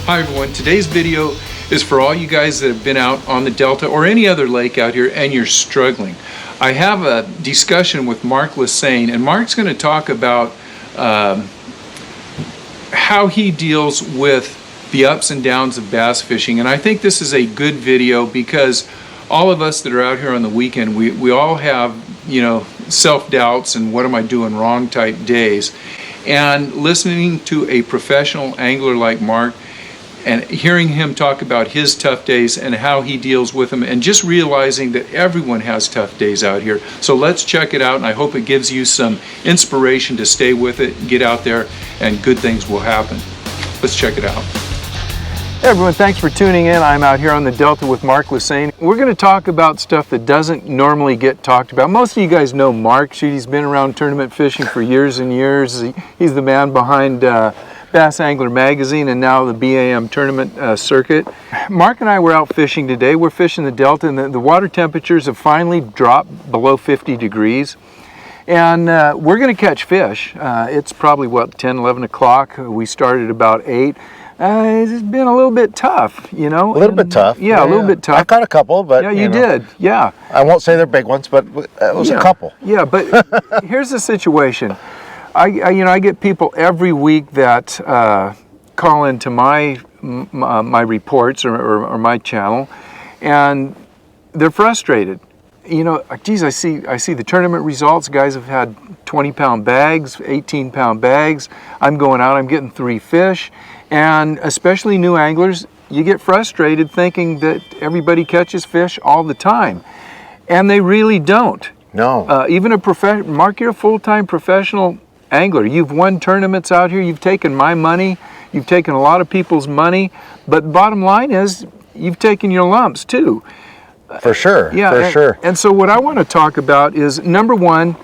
Hi everyone, today's video is for all you guys that have been out on the Delta or any other lake out here and you're struggling. I have a discussion with Mark Lassagne, and Mark's going to talk about how he deals with the ups and downs of bass fishing. And I think this is a good video because all of us that are out here on the weekend, we all have, self-doubts and what am I doing wrong type days. And listening to a professional angler like Mark and hearing him talk about his tough days and how he deals with them, and just realizing that everyone has tough days out here. So let's check it out, and I hope it gives you some inspiration to stay with it, get out there, and good things will happen. Let's check it out. Hey everyone, thanks for tuning in. I'm out here on the Delta with Mark Lassagne. We're going to talk about stuff that doesn't normally get talked about. Most of you guys know Mark. He's been around tournament fishing for years and years. He's the man behind Bass Angler Magazine and now the BAM tournament circuit. Mark and I were out fishing today. We're fishing the Delta, and the water temperatures have finally dropped below 50 degrees. And we're going to catch fish. It's probably, 10, 11 o'clock. We started about 8. It's been a little bit tough, A little bit tough. Yeah, a little bit tough. I caught a couple, but... Yeah, you did, yeah. I won't say they're big ones, but it was a couple. Yeah, but here's the situation. I get people every week that call into my reports or my channel, and they're frustrated. Geez, I see the tournament results. Guys have had 20-pound bags, 18-pound bags. I'm going out, I'm getting 3 fish, and especially new anglers, you get frustrated thinking that everybody catches fish all the time, and they really don't. No. Even Mark, you're a full-time professional angler. You've won tournaments out here. You've taken my money. You've taken a lot of people's money. But bottom line is, you've taken your lumps too. For sure. Yeah, for sure. And so what I want to talk about is, number one,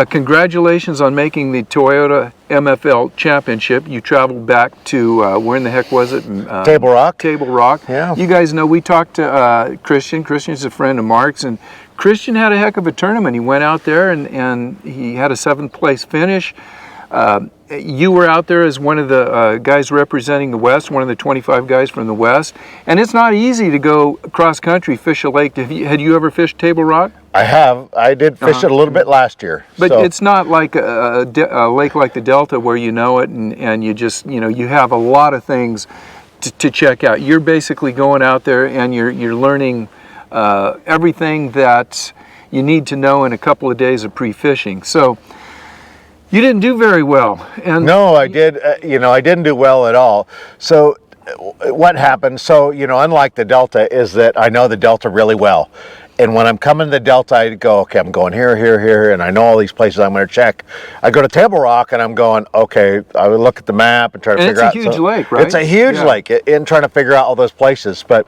congratulations on making the Toyota MFL Championship. You traveled back to, where in the heck was it? Table Rock. Table Rock. Yeah. You guys know we talked to Christian. Christian's a friend of Mark's, and Christian had a heck of a tournament. He went out there and he had a 7th place finish. You were out there as one of the guys representing the West, one of the 25 guys from the West. And it's not easy to go cross country, fish a lake. Had you ever fished Table Rock? I have. I did fish it a little bit last year. But it's not like a lake like the Delta where you know it and you just, you have a lot of things to check out. You're basically going out there and you're learning everything that you need to know in a couple of days of pre-fishing. So you didn't do very well. And no, I did. I didn't do well at all. So what happened? So unlike the Delta, is that I know the Delta really well. And when I'm coming to the Delta, I go, okay, I'm going here, here, here, and I know all these places I'm going to check. I go to Table Rock, and I'm going, okay, I would look at the map and try to figure out. It's a huge lake, right? It's a huge lake, in trying to figure out all those places. But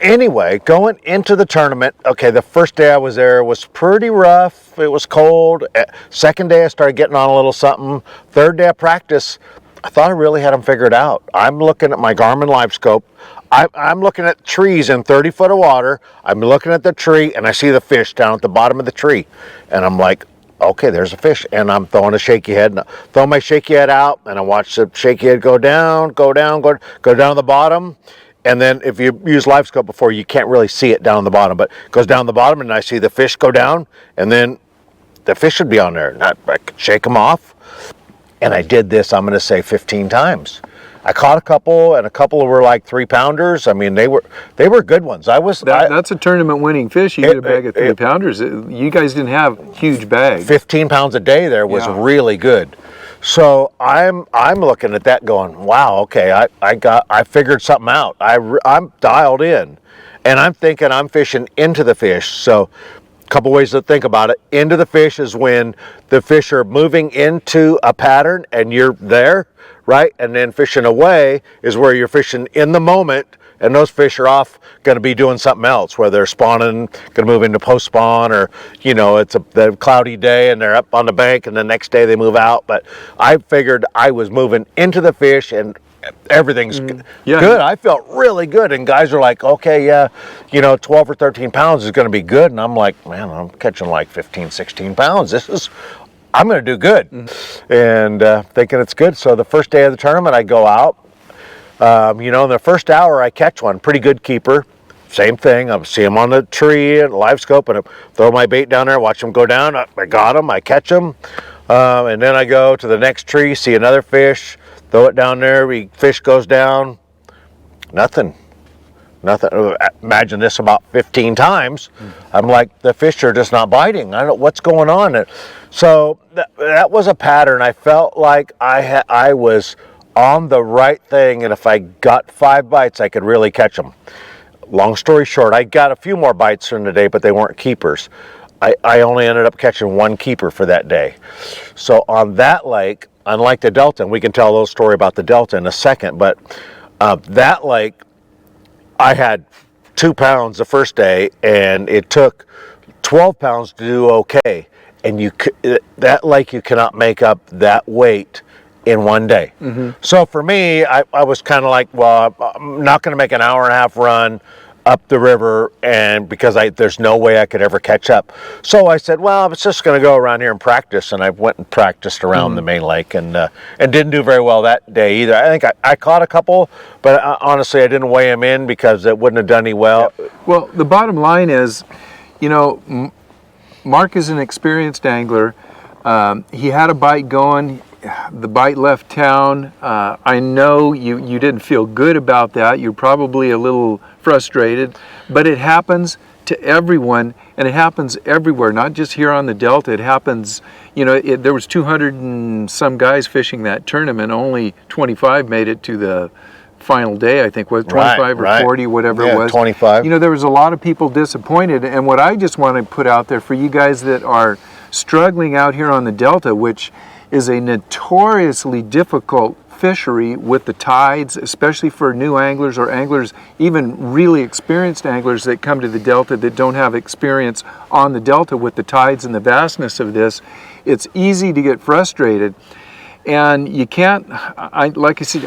anyway, going into the tournament, okay, the first day I was there was pretty rough. It was cold. Second day I started getting on a little something. Third day of practice, I thought I really had them figured out. I'm looking at my Garmin Live Scope. I'm looking at trees in 30 foot of water. I'm looking at the tree, and I see the fish down at the bottom of the tree. And I'm like, okay, there's a fish. And I'm throwing a shaky head. And throw my shaky head out, and I watch the shaky head go down to the bottom. And then if you use Live Scope before, you can't really see it down the bottom. But it goes down the bottom, and I see the fish go down, and then the fish should be on there. I could shake them off. And I did this, I'm going to say 15 times. I caught a couple, and a couple were like 3-pounders. I mean, they were good ones. That's a tournament-winning fish. You get a bag of 3-pounders. You guys didn't have huge bags. 15 pounds a day there was really good. So I'm looking at that going, wow, okay, I figured something out. I'm dialed in, and I'm thinking I'm fishing into the fish. So a couple ways to think about it. Into the fish is when the fish are moving into a pattern and you're there, right? And then fishing away is where you're fishing in the moment, and those fish are off going to be doing something else, where they're spawning, going to move into post-spawn, or, it's a cloudy day and they're up on the bank, and the next day they move out. But I figured I was moving into the fish, and everything's good. I felt really good, and guys are like, okay, 12 or 13 pounds is going to be good. And I'm like, man, I'm catching like 15, 16 pounds. I'm going to do good. And thinking it's good. So the first day of the tournament, I go out. You know, in the first hour I catch one, pretty good keeper. Same thing, I see him on the tree and live scope, and I throw my bait down there, watch him go down. I got him, I catch him, and then I go to the next tree, see another fish, throw it down there, fish goes down, nothing. Imagine this about 15 times. I'm like, the fish are just not biting. I don't know what's going on. So that was a pattern. I felt like I was on the right thing, and if I got 5 bites, I could really catch them. Long story short, I got a few more bites during the day, but they weren't keepers. I only ended up catching 1 keeper for that day. So on that lake, unlike the Delta, and we can tell a little story about the Delta in a second, but that lake, I had 2 pounds the first day, and it took 12 pounds to do okay. And that lake, you cannot make up that weight in one day. So for me, I was kind of like, well, I'm not going to make an hour and a half run up the river, and because there's no way I could ever catch up. So I said, well, I was just going to go around here and practice, and I went and practiced around the main lake, and didn't do very well that day either. I think I caught a couple, but honestly, I didn't weigh them in because it wouldn't have done any well. Well, the bottom line is, you know, Mark is an experienced angler. He had a bite going. The bite left town. I know you didn't feel good about that. You're probably a little frustrated, but it happens to everyone, and it happens everywhere, not just here on the Delta. It happens, you know, there was 200 and some guys fishing that tournament. Only 25 made it to the final day, I think, was 25 or 40, whatever it was. 25. You know, there was a lot of people disappointed, and what I just want to put out there for you guys that are struggling out here on the Delta, which is a notoriously difficult fishery with the tides, especially for new anglers or anglers, even really experienced anglers that come to the Delta that don't have experience on the Delta with the tides and the vastness of this. It's easy to get frustrated. And you can't, like I said,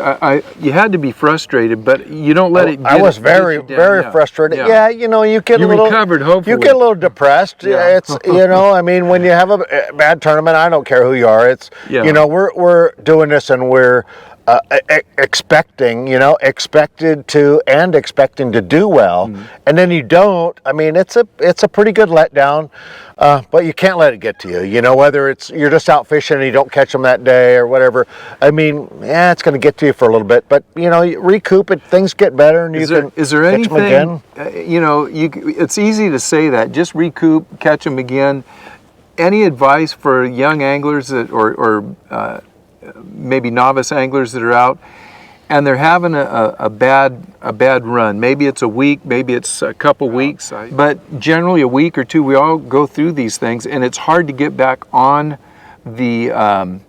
you had to be frustrated, but you don't let it get. I was very frustrated. Yeah, you know, you get a little recovered, hopefully. You get a little depressed. Yeah. It's, you know, I mean, when you have a bad tournament, I don't care who you are. It's, you know, we're doing this, and we're expecting to do well, and then you don't. I mean, it's a pretty good letdown, but you can't let it get to you. You know, whether it's you're just out fishing and you don't catch them that day or whatever. I mean, yeah, it's going to get to you for a little bit, but you know, you recoup it. Things get better, and is there anything? You know, it's easy to say that. Just recoup, catch them again. Any advice for young anglers that or maybe novice anglers that are out and they're having a bad run? Maybe it's a week, maybe it's a couple weeks, but generally a week or two. We all go through these things, and it's hard to get back on the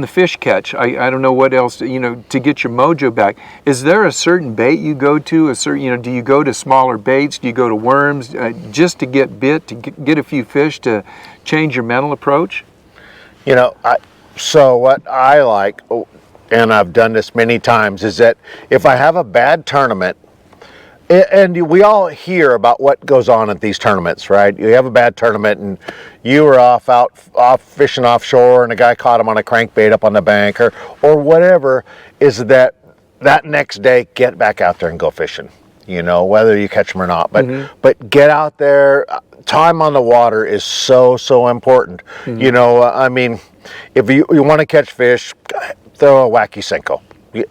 fish catch. I don't know what else to, you know, to get your mojo back. Is there a certain bait you go to? Do you go to smaller baits? Do you go to worms just to get bit, to get a few fish, to change your mental approach? You know, so what I like, and I've done this many times, is that if I have a bad tournament, and we all hear about what goes on at these tournaments, right? You have a bad tournament, and you were off fishing offshore, and a guy caught him on a crankbait up on the bank, or whatever. Is that next day, get back out there and go fishing. You know, whether you catch them or not, but get out there. Time on the water is so important. You know, I mean, if you want to catch fish, throw a wacky Senko.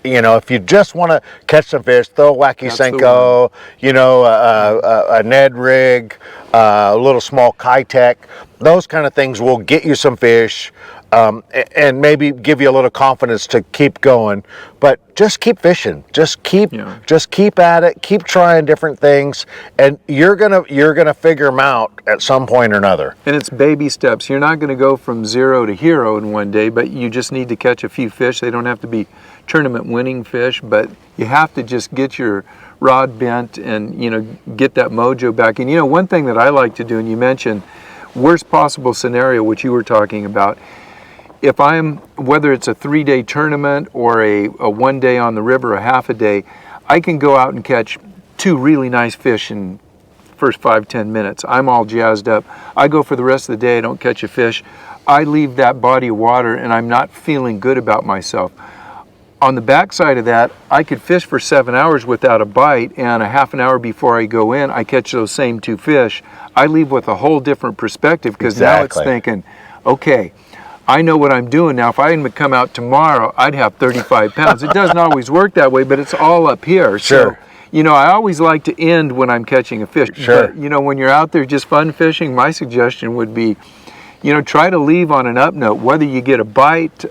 You know, if you just want to catch some fish, throw a wacky Senko. You know, a Ned rig, a little small Kitech. Those kind of things will get you some fish, and maybe give you a little confidence to keep going. But just keep fishing. Just keep at it. Keep trying different things, and you're gonna figure them out at some point or another. And it's baby steps. You're not going to go from 0 to hero in one day, but you just need to catch a few fish. They don't have to be tournament winning fish, but you have to just get your rod bent and, you know, get that mojo back. And you know, one thing that I like to do, and you mentioned worst possible scenario, which you were talking about. If whether it's a 3-day tournament or a 1 day on the river, a half a day, I can go out and catch 2 really nice fish in first 5-10 minutes. I'm all jazzed up. I go for the rest of the day, I don't catch a fish. I leave that body of water and I'm not feeling good about myself. on the backside of that, I could fish for 7 hours without a bite, and a half an hour before I go in, I catch those same 2 fish. I leave with a whole different perspective, because now it's thinking, okay, I know what I'm doing now. If I had come out tomorrow, I'd have 35 pounds. It doesn't always work that way, but it's all up here. Sure. So, you know, I always like to end when I'm catching a fish. Sure. But, you know, when you're out there just fun fishing, my suggestion would be, you know, try to leave on an up note, whether you get a bite,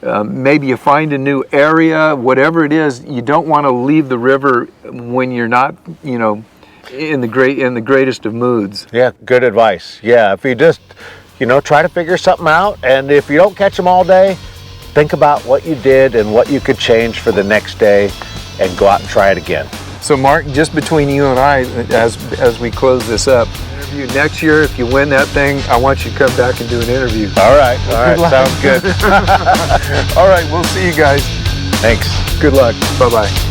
maybe you find a new area, whatever it is. You don't want to leave the river when you're not, you know, in the greatest of moods. Yeah, good advice. Yeah, if you just, you know, try to figure something out, and if you don't catch them all day, think about what you did and what you could change for the next day, and go out and try it again. So Mark, just between you and I, as we close this up, interview next year, if you win that thing, I want you to come back and do an interview. All right, sounds good. All right, we'll see you guys. Thanks. Good luck. Bye-bye.